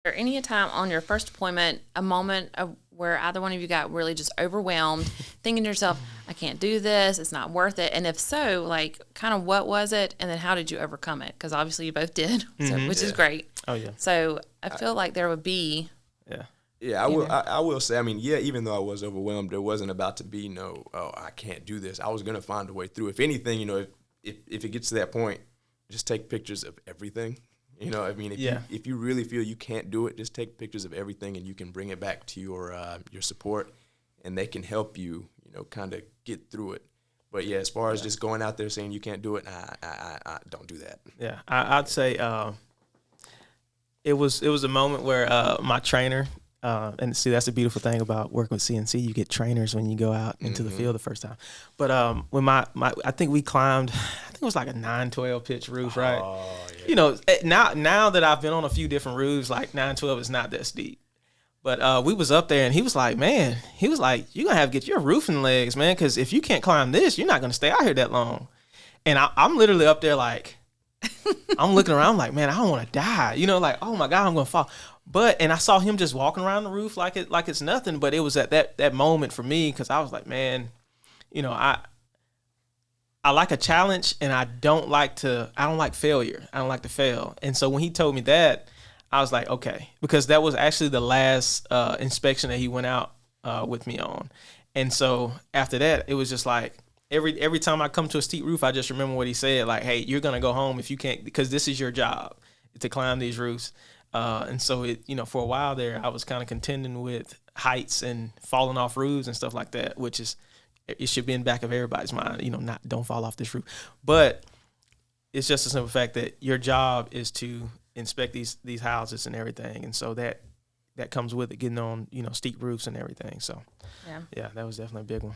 there any time on your first deployment, a moment of where either one of you got really just overwhelmed, thinking to yourself, I can't do this, it's not worth it? And if so, like, kind of what was it, and then how did you overcome it? Because obviously you both did, which is great. Oh, yeah. So I feel like there would be... Yeah, I will say, I mean, yeah, even though I was overwhelmed, there wasn't about to be I can't do this. I was going to find a way through. If anything, if it gets to that point, just take pictures of everything. I mean, if you really feel you can't do it, just take pictures of everything, and you can bring it back to your support, and they can help you, kind of get through it. But yeah, as far as just going out there saying you can't do it, I don't do that. Yeah, I'd say it was a moment where my trainer, and see, that's the beautiful thing about working with CNC. You get trainers when you go out into the field the first time. But when I think we climbed, I think it was like a 912 pitch roof, right? Yeah. Now that I've been on a few different roofs, like 912 is not that steep. But we was up there, and he was like, you're going to have to get your roofing legs, man, because if you can't climb this, you're not going to stay out here that long. And I'm literally up there like, I'm looking around like, man, I don't want to die. Like, oh, my God, I'm going to fall. And I saw him just walking around the roof like it's nothing. But it was at that moment for me, because I was like, man, I like a challenge, and I don't like failure. I don't like to fail. And so when he told me that, I was like, okay, because that was actually the last inspection that he went out with me on. And so after that, it was just like every time I come to a steep roof, I just remember what he said, like, hey, you're going to go home if you can't, because this is your job to climb these roofs. And so for a while there, I was kind of contending with heights and falling off roofs and stuff like that, which is, it should be in the back of everybody's mind, don't fall off this roof. But it's just a simple fact that your job is to inspect these houses and everything. And so that comes with it, getting on, steep roofs and everything. So yeah, that was definitely a big one.